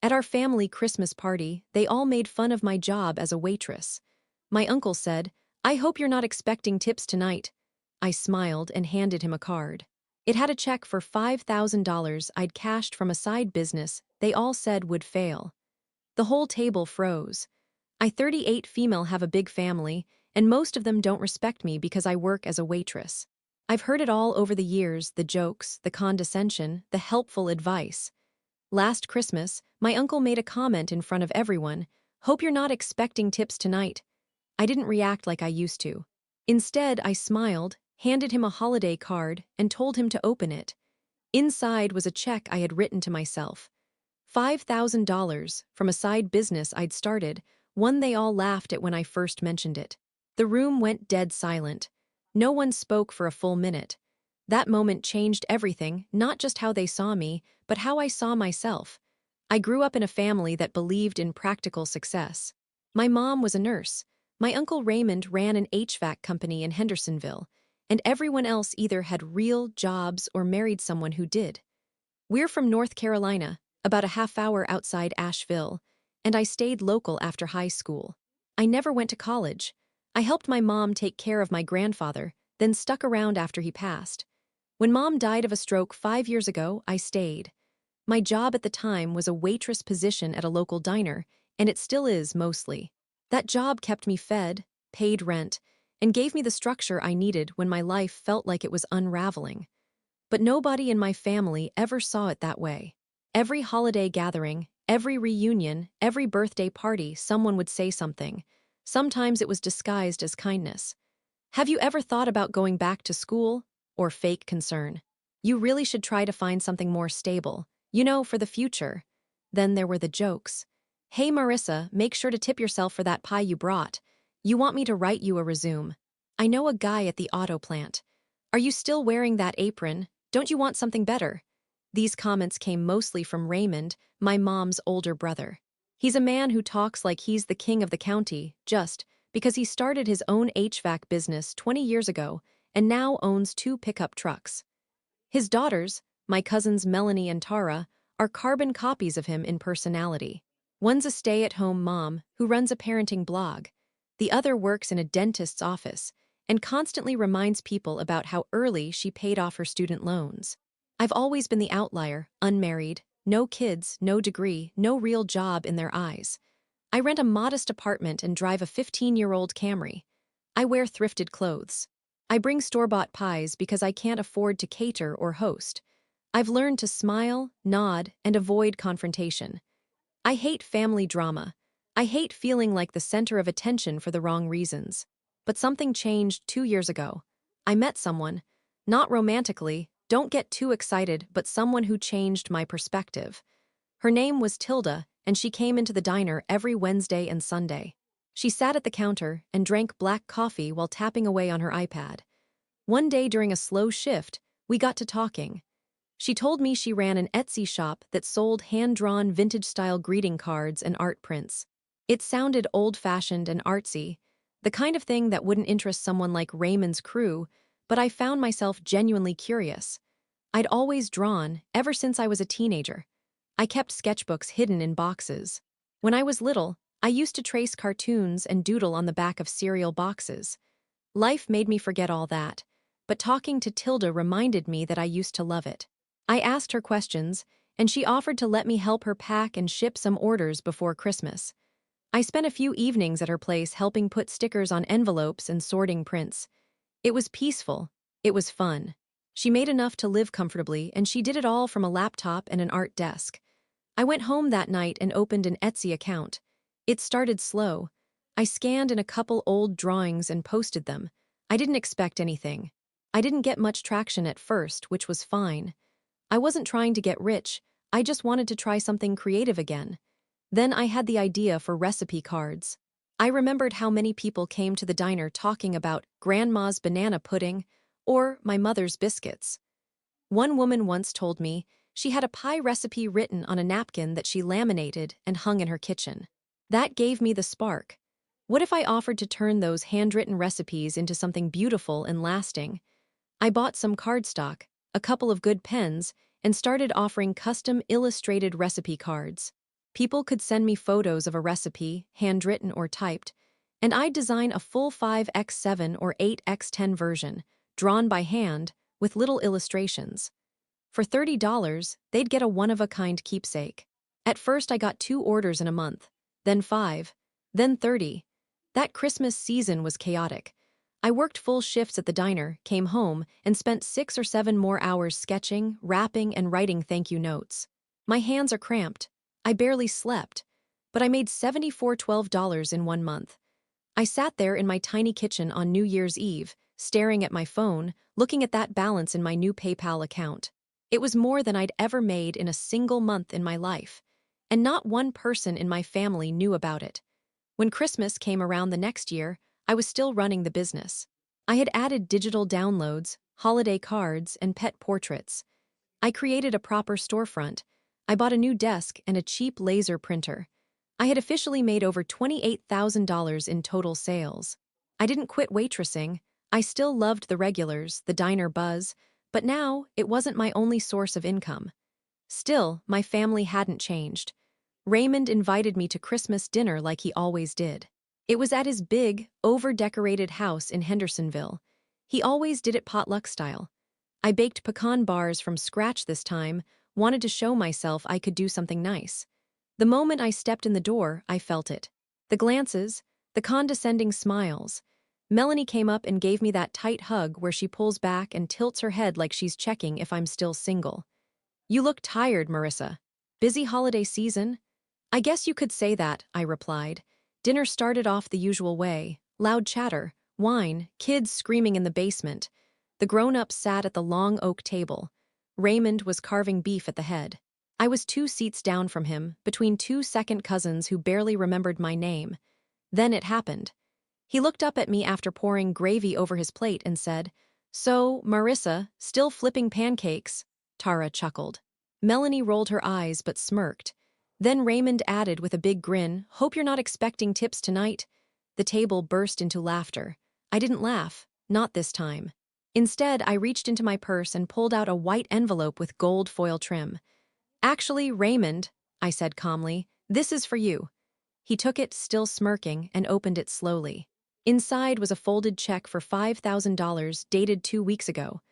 At our family Christmas party, they all made fun of my job as a waitress. My uncle said, "I hope you're not expecting tips tonight." I smiled and handed him a card. It had a check for $5,000 I'd cashed from a side business they all said would fail. The whole table froze. I 38 female have a big family, and most of them don't respect me because I work as a waitress. I've heard it all over the years, the jokes, the condescension, the helpful advice. Last Christmas, my uncle made a comment in front of everyone, "Hope you're not expecting tips tonight." I didn't react like I used to. Instead, I smiled, handed him a holiday card, and told him to open it. Inside was a check I had written to myself. $5,000 from a side business I'd started, one they all laughed at when I first mentioned it. The room went dead silent. No one spoke for a full minute. That moment changed everything, not just how they saw me, but how I saw myself. I grew up in a family that believed in practical success. My mom was a nurse. My uncle Raymond ran an HVAC company in Hendersonville, and everyone else either had real jobs or married someone who did. We're from North Carolina, about a half hour outside Asheville, and I stayed local after high school. I never went to college. I helped my mom take care of my grandfather, then stuck around after he passed. When Mom died of a stroke 5 years ago, I stayed. My job at the time was a waitress position at a local diner, and it still is mostly. That job kept me fed, paid rent, and gave me the structure I needed when my life felt like it was unraveling. But nobody in my family ever saw it that way. Every holiday gathering, every reunion, every birthday party, someone would say something. Sometimes it was disguised as kindness. "Have you ever thought about going back to school?" Or fake concern. "You really should try to find something more stable, for the future." Then there were the jokes. "Hey Marissa, make sure to tip yourself for that pie you brought. You want me to write you a resume. I know a guy at the auto plant. Are you still wearing that apron? Don't you want something better?" These comments came mostly from Raymond, my mom's older brother. He's a man who talks like he's the king of the county, just because he started his own HVAC business 20 years ago and now owns 2 pickup trucks. His daughters, my cousins Melanie and Tara, are carbon copies of him in personality. One's a stay-at-home mom who runs a parenting blog. The other works in a dentist's office and constantly reminds people about how early she paid off her student loans. I've always been the outlier, unmarried, no kids, no degree, no real job in their eyes. I rent a modest apartment and drive a 15-year-old Camry. I wear thrifted clothes. I bring store-bought pies because I can't afford to cater or host. I've learned to smile, nod, and avoid confrontation. I hate family drama. I hate feeling like the center of attention for the wrong reasons. But something changed 2 years ago. I met someone, not romantically, don't get too excited, but someone who changed my perspective. Her name was Tilda, and she came into the diner every Wednesday and Sunday. She sat at the counter and drank black coffee while tapping away on her iPad. One day during a slow shift, we got to talking. She told me she ran an Etsy shop that sold hand-drawn vintage-style greeting cards and art prints. It sounded old-fashioned and artsy, the kind of thing that wouldn't interest someone like Raymond's crew, but I found myself genuinely curious. I'd always drawn, ever since I was a teenager. I kept sketchbooks hidden in boxes. When I was little, I used to trace cartoons and doodle on the back of cereal boxes. Life made me forget all that, but talking to Tilda reminded me that I used to love it. I asked her questions, and she offered to let me help her pack and ship some orders before Christmas. I spent a few evenings at her place helping put stickers on envelopes and sorting prints. It was peaceful. It was fun. She made enough to live comfortably, and she did it all from a laptop and an art desk. I went home that night and opened an Etsy account. It started slow. I scanned in a couple old drawings and posted them. I didn't expect anything. I didn't get much traction at first, which was fine. I wasn't trying to get rich, I just wanted to try something creative again. Then I had the idea for recipe cards. I remembered how many people came to the diner talking about Grandma's banana pudding or my mother's biscuits. One woman once told me she had a pie recipe written on a napkin that she laminated and hung in her kitchen. That gave me the spark. What if I offered to turn those handwritten recipes into something beautiful and lasting? I bought some cardstock, a couple of good pens, and started offering custom illustrated recipe cards. People could send me photos of a recipe, handwritten or typed, and I'd design a full 5x7 or 8x10 version, drawn by hand, with little illustrations. For $30, they'd get a one-of-a-kind keepsake. At first I got 2 orders in a month, then 5, then 30. That Christmas season was chaotic. I worked full shifts at the diner, came home, and spent 6 or 7 more hours sketching, wrapping, and writing thank you notes. My hands are cramped. I barely slept. But I made $74.12 in 1 month. I sat there in my tiny kitchen on New Year's Eve, staring at my phone, looking at that balance in my new PayPal account. It was more than I'd ever made in a single month in my life. And not one person in my family knew about it. When Christmas came around the next year, I was still running the business. I had added digital downloads, holiday cards, and pet portraits. I created a proper storefront. I bought a new desk and a cheap laser printer. I had officially made over $28,000 in total sales. I didn't quit waitressing. I still loved the regulars, the diner buzz, but now it wasn't my only source of income. Still, my family hadn't changed. Raymond invited me to Christmas dinner like he always did. It was at his big, over-decorated house in Hendersonville. He always did it potluck style. I baked pecan bars from scratch this time, wanted to show myself I could do something nice. The moment I stepped in the door, I felt it. The glances, the condescending smiles. Melanie came up and gave me that tight hug where she pulls back and tilts her head like she's checking if I'm still single. "You look tired, Marissa. Busy holiday season?" "I guess you could say that," I replied. Dinner started off the usual way. Loud chatter, wine, kids screaming in the basement. The grown-ups sat at the long oak table. Raymond was carving beef at the head. I was 2 seats down from him, between 2 second cousins who barely remembered my name. Then it happened. He looked up at me after pouring gravy over his plate and said, "So, Marissa, still flipping pancakes?" Tara chuckled. Melanie rolled her eyes but smirked. Then Raymond added with a big grin, "Hope you're not expecting tips tonight." The table burst into laughter. I didn't laugh, not this time. Instead, I reached into my purse and pulled out a white envelope with gold foil trim. "Actually, Raymond," I said calmly, "this is for you." He took it, still smirking, and opened it slowly. Inside was a folded check for $5,000 dated 2 weeks ago.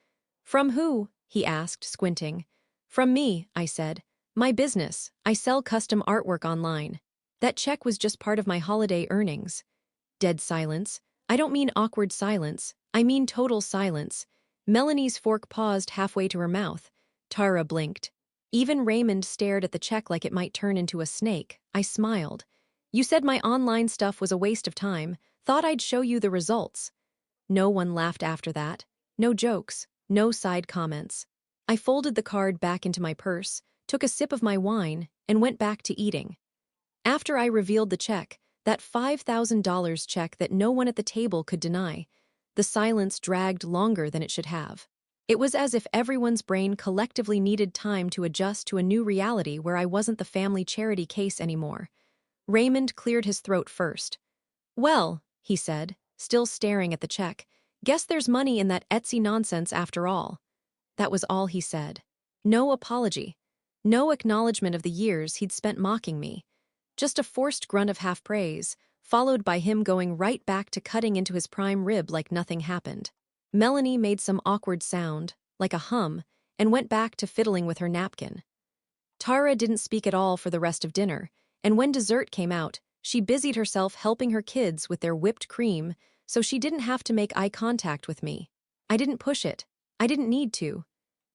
"From who?" he asked, squinting. "From me," I said. "My business. I sell custom artwork online." That check was just part of my holiday earnings. Dead silence. I don't mean awkward silence. I mean total silence. Melanie's fork paused halfway to her mouth. Tara blinked. Even Raymond stared at the check like it might turn into a snake. I smiled. "You said my online stuff was a waste of time. Thought I'd show you the results." No one laughed after that. No jokes. No side comments. I folded the card back into my purse, took a sip of my wine, and went back to eating. After I revealed the check, that $5,000 check that no one at the table could deny, the silence dragged longer than it should have. It was as if everyone's brain collectively needed time to adjust to a new reality where I wasn't the family charity case anymore. Raymond cleared his throat first. "Well," he said, still staring at the check, "guess there's money in that Etsy nonsense after all." That was all he said. No apology. No acknowledgement of the years he'd spent mocking me. Just a forced grunt of half-praise, followed by him going right back to cutting into his prime rib like nothing happened. Melanie made some awkward sound, like a hum, and went back to fiddling with her napkin. Tara didn't speak at all for the rest of dinner, and when dessert came out, she busied herself helping her kids with their whipped cream so she didn't have to make eye contact with me. I didn't push it. I didn't need to.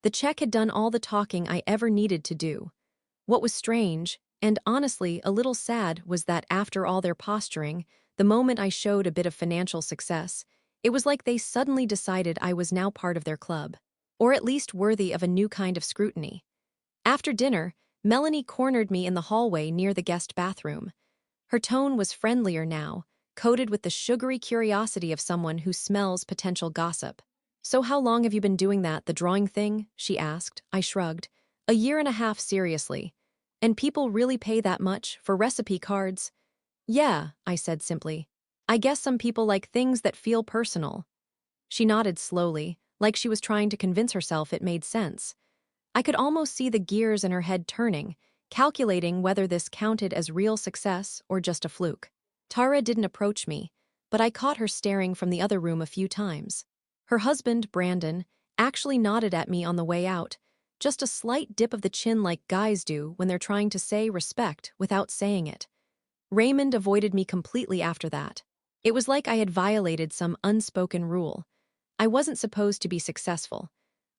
The check had done all the talking I ever needed to do. What was strange, and honestly a little sad, was that after all their posturing, the moment I showed a bit of financial success, it was like they suddenly decided I was now part of their club, or at least worthy of a new kind of scrutiny. After dinner, Melanie cornered me in the hallway near the guest bathroom. Her tone was friendlier now, coated with the sugary curiosity of someone who smells potential gossip. "So how long have you been doing that, the drawing thing?" she asked. I shrugged. "A year and a half, seriously. And people really pay that much for recipe cards?" "Yeah," I said simply. "I guess some people like things that feel personal." She nodded slowly, like she was trying to convince herself it made sense. I could almost see the gears in her head turning, calculating whether this counted as real success or just a fluke. Tara didn't approach me, but I caught her staring from the other room a few times. Her husband, Brandon, actually nodded at me on the way out, just a slight dip of the chin like guys do when they're trying to say respect without saying it. Raymond avoided me completely after that. It was like I had violated some unspoken rule. I wasn't supposed to be successful.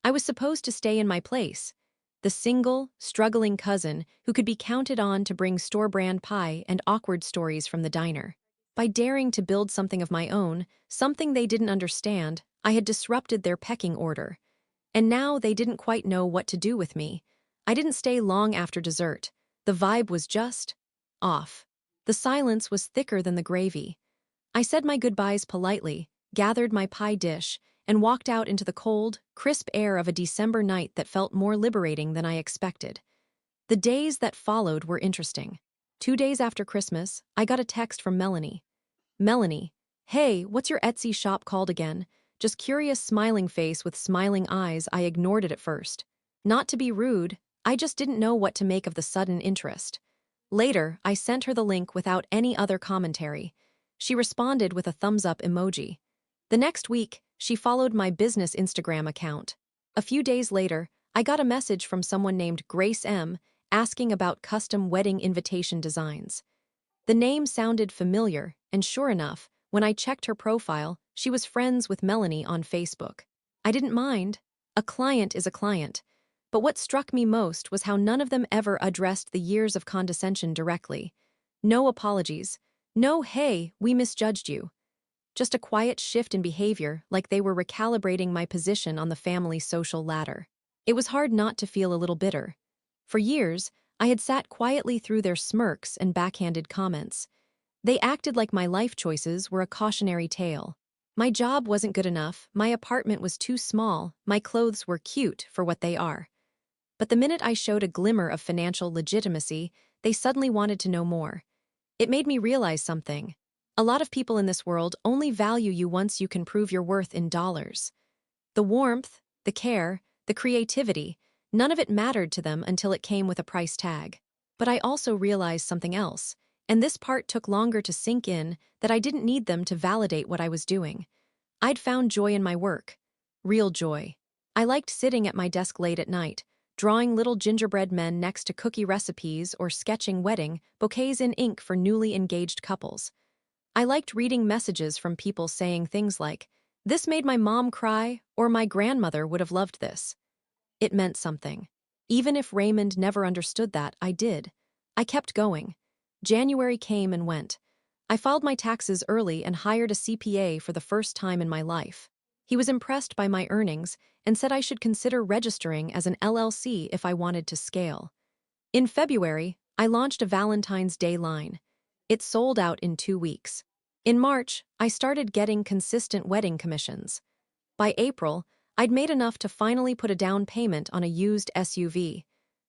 I was supposed to stay in my place. The single, struggling cousin who could be counted on to bring store-brand pie and awkward stories from the diner. By daring to build something of my own, something they didn't understand, I had disrupted their pecking order. And now they didn't quite know what to do with me. I didn't stay long after dessert. The vibe was just off. The silence was thicker than the gravy. I said my goodbyes politely, gathered my pie dish, and walked out into the cold, crisp air of a December night that felt more liberating than I expected. The days that followed were interesting. 2 days after Christmas, I got a text from Melanie. Melanie, hey, what's your Etsy shop called again? Just curious smiling face with smiling eyes. I ignored it at first. Not to be rude, I just didn't know what to make of the sudden interest. Later, I sent her the link without any other commentary. She responded with a thumbs-up emoji. The next week, she followed my business Instagram account. A few days later, I got a message from someone named Grace M. asking about custom wedding invitation designs. The name sounded familiar, and sure enough, when I checked her profile, she was friends with Melanie on Facebook. I didn't mind. A client is a client. But what struck me most was how none of them ever addressed the years of condescension directly. No apologies. No, hey, we misjudged you. Just a quiet shift in behavior, like they were recalibrating my position on the family social ladder. It was hard not to feel a little bitter. For years, I had sat quietly through their smirks and backhanded comments. They acted like my life choices were a cautionary tale. My job wasn't good enough, my apartment was too small, my clothes were cute for what they are. But the minute I showed a glimmer of financial legitimacy, they suddenly wanted to know more. It made me realize something. A lot of people in this world only value you once you can prove your worth in dollars. The warmth, the care, the creativity, none of it mattered to them until it came with a price tag. But I also realized something else, and this part took longer to sink in, that I didn't need them to validate what I was doing. I'd found joy in my work. Real joy. I liked sitting at my desk late at night, drawing little gingerbread men next to cookie recipes or sketching wedding bouquets in ink for newly engaged couples. I liked reading messages from people saying things like, "This made my mom cry," or "My grandmother would have loved this." It meant something. Even if Raymond never understood that, I did. I kept going. January came and went. I filed my taxes early and hired a CPA for the first time in my life. He was impressed by my earnings and said I should consider registering as an LLC if I wanted to scale. In February, I launched a Valentine's Day line. It sold out in 2 weeks. In March, I started getting consistent wedding commissions. By April, I'd made enough to finally put a down payment on a used SUV.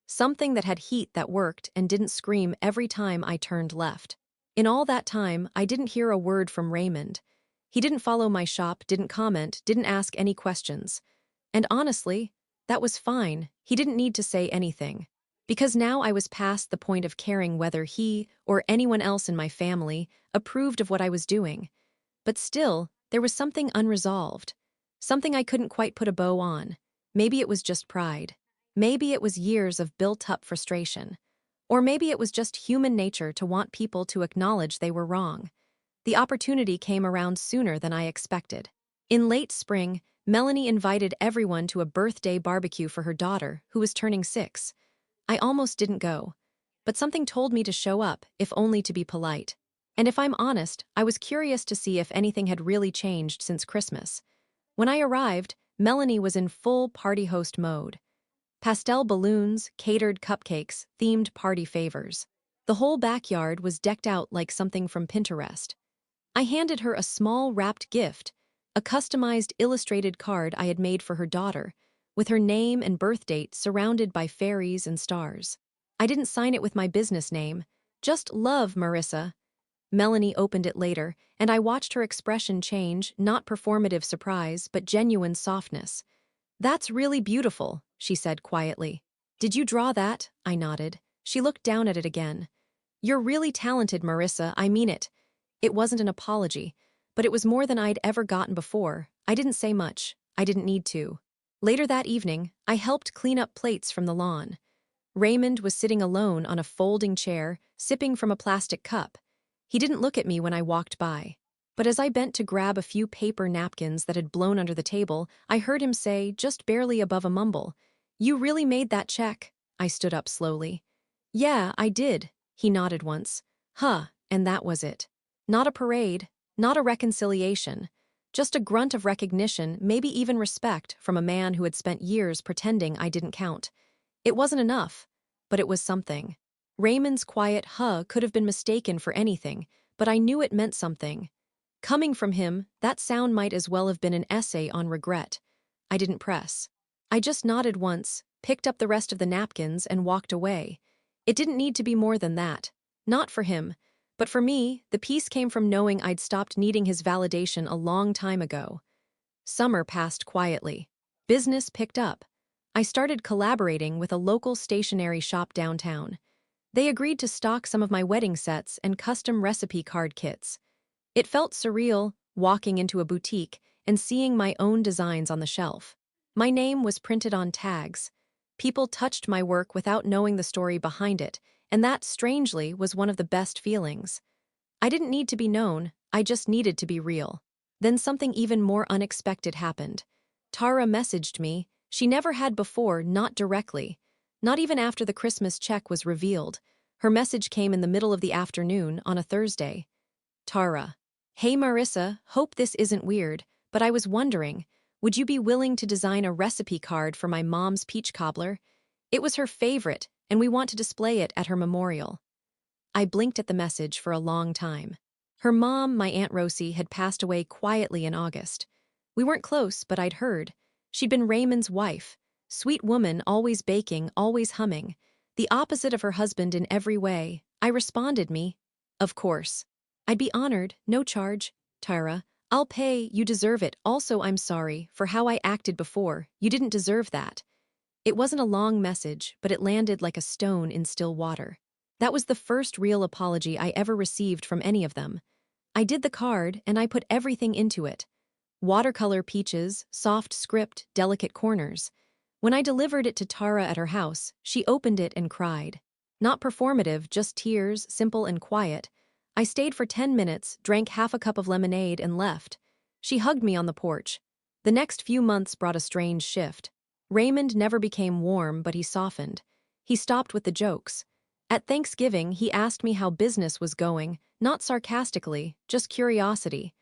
Something that had heat that worked and didn't scream every time I turned left. In all that time, I didn't hear a word from Raymond. He didn't follow my shop, didn't comment, didn't ask any questions. And honestly, that was fine. He didn't need to say anything. Because now I was past the point of caring whether he, or anyone else in my family, approved of what I was doing. But still, there was something unresolved. Something I couldn't quite put a bow on. Maybe it was just pride. Maybe it was years of built-up frustration. Or maybe it was just human nature to want people to acknowledge they were wrong. The opportunity came around sooner than I expected. In late spring, Melanie invited everyone to a birthday barbecue for her daughter, who was turning 6. I almost didn't go. But something told me to show up, if only to be polite. And if I'm honest, I was curious to see if anything had really changed since Christmas. When I arrived, Melanie was in full party host mode. Pastel balloons, catered cupcakes, themed party favors. The whole backyard was decked out like something from Pinterest. I handed her a small wrapped gift, a customized illustrated card I had made for her daughter, with her name and birth date surrounded by fairies and stars. I didn't sign it with my business name, just "Love, Marissa." Melanie opened it later, and I watched her expression change, not performative surprise, but genuine softness. "That's really beautiful," she said quietly. "Did you draw that?" I nodded. She looked down at it again. "You're really talented, Marissa, I mean it." It wasn't an apology, but it was more than I'd ever gotten before. I didn't say much. I didn't need to. Later that evening, I helped clean up plates from the lawn. Raymond was sitting alone on a folding chair, sipping from a plastic cup. He didn't look at me when I walked by. But as I bent to grab a few paper napkins that had blown under the table, I heard him say, just barely above a mumble, "You really made that check?" I stood up slowly. "Yeah, I did." He nodded once. "Huh, and that was it. Not a parade, not a reconciliation. Just a grunt of recognition, maybe even respect, from a man who had spent years pretending I didn't count. It wasn't enough, but it was something. Raymond's quiet huh could have been mistaken for anything, but I knew it meant something. Coming from him, that sound might as well have been an essay on regret. I didn't press. I just nodded once, picked up the rest of the napkins, and walked away. It didn't need to be more than that. Not for him. But for me, the peace came from knowing I'd stopped needing his validation a long time ago. Summer passed quietly. Business picked up. I started collaborating with a local stationery shop downtown. They agreed to stock some of my wedding sets and custom recipe card kits. It felt surreal, walking into a boutique and seeing my own designs on the shelf. My name was printed on tags. People touched my work without knowing the story behind it, and that, strangely, was one of the best feelings. I didn't need to be known, I just needed to be real. Then something even more unexpected happened. Tara messaged me. She never had before, not directly. Not even after the Christmas check was revealed. Her message came in the middle of the afternoon on a Thursday. Tara. "Hey Marissa, hope this isn't weird, but I was wondering, would you be willing to design a recipe card for my mom's peach cobbler? It was her favorite, and we want to display it at her memorial." I blinked at the message for a long time. Her mom, my Aunt Rosie, had passed away quietly in August. We weren't close, but I'd heard. She'd been Raymond's wife. Sweet woman, always baking, always humming. The opposite of her husband in every way. I responded me. "Of course. I'd be honored, no charge. Tyra, I'll pay, you deserve it. Also, I'm sorry for how I acted before. You didn't deserve that." It wasn't a long message, but it landed like a stone in still water. That was the first real apology I ever received from any of them. I did the card, and I put everything into it. Watercolor peaches, soft script, delicate corners. When I delivered it to Tara at her house, she opened it and cried. Not performative, just tears, simple and quiet. I stayed for 10 minutes, drank half a cup of lemonade, and left. She hugged me on the porch. The next few months brought a strange shift. Raymond never became warm, but he softened. He stopped with the jokes. At Thanksgiving, he asked me how business was going, not sarcastically, just curiosity.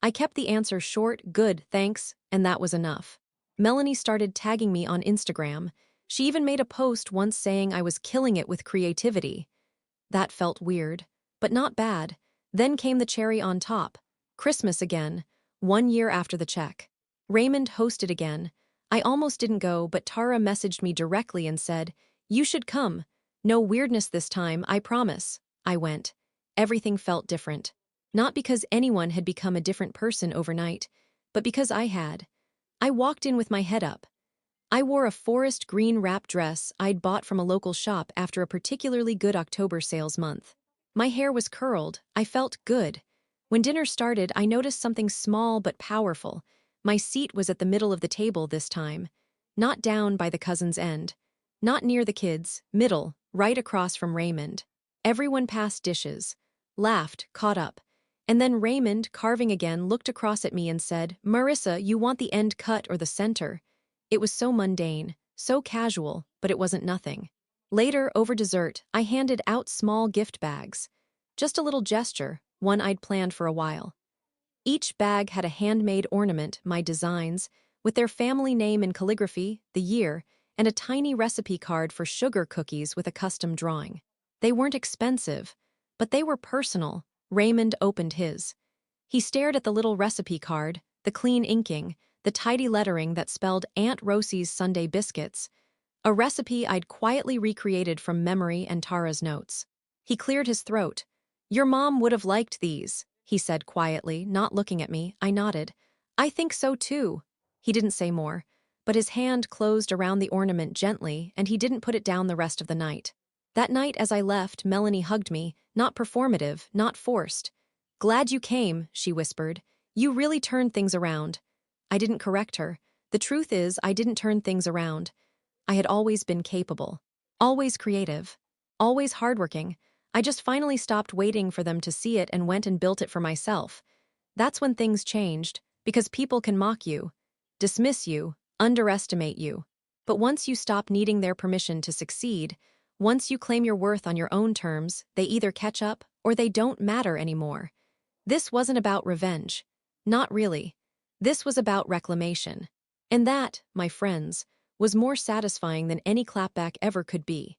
I kept the answer short, "Good, thanks," and that was enough. Melanie started tagging me on Instagram. She even made a post once saying I was killing it with creativity. That felt weird, but not bad. Then came the cherry on top. Christmas again, 1 year after the check. Raymond hosted again. I almost didn't go, but Tara messaged me directly and said, "You should come. No weirdness this time, I promise." I went. Everything felt different. Not because anyone had become a different person overnight, but because I had. I walked in with my head up. I wore a forest green wrap dress I'd bought from a local shop after a particularly good October sales month. My hair was curled, I felt good. When dinner started, I noticed something small but powerful. My seat was at the middle of the table this time. Not down by the cousin's end. Not near the kids, middle, right across from Raymond. Everyone passed dishes. Laughed, caught up. And then Raymond, carving again, looked across at me and said, "Marissa, you want the end cut or the center?" It was so mundane, so casual, but it wasn't nothing. Later, over dessert, I handed out small gift bags. Just a little gesture, one I'd planned for a while. Each bag had a handmade ornament, my designs, with their family name in calligraphy, the year, and a tiny recipe card for sugar cookies with a custom drawing. They weren't expensive, but they were personal. Raymond opened his. He stared at the little recipe card, the clean inking, the tidy lettering that spelled Aunt Rosie's Sunday biscuits, a recipe I'd quietly recreated from memory and Tara's notes. He cleared his throat. "Your mom would have liked these," he said quietly, not looking at me. I nodded. "I think so too." He didn't say more, but his hand closed around the ornament gently, and he didn't put it down the rest of the night. That night as I left, Melanie hugged me, not performative, not forced. "Glad you came," she whispered. "You really turned things around." I didn't correct her. The truth is, I didn't turn things around. I had always been capable. Always creative. Always hardworking. I just finally stopped waiting for them to see it and went and built it for myself. That's when things changed, because people can mock you, dismiss you, underestimate you. But once you stop needing their permission to succeed, once you claim your worth on your own terms, they either catch up or they don't matter anymore. This wasn't about revenge. Not really. This was about reclamation. And that, my friends, was more satisfying than any clapback ever could be.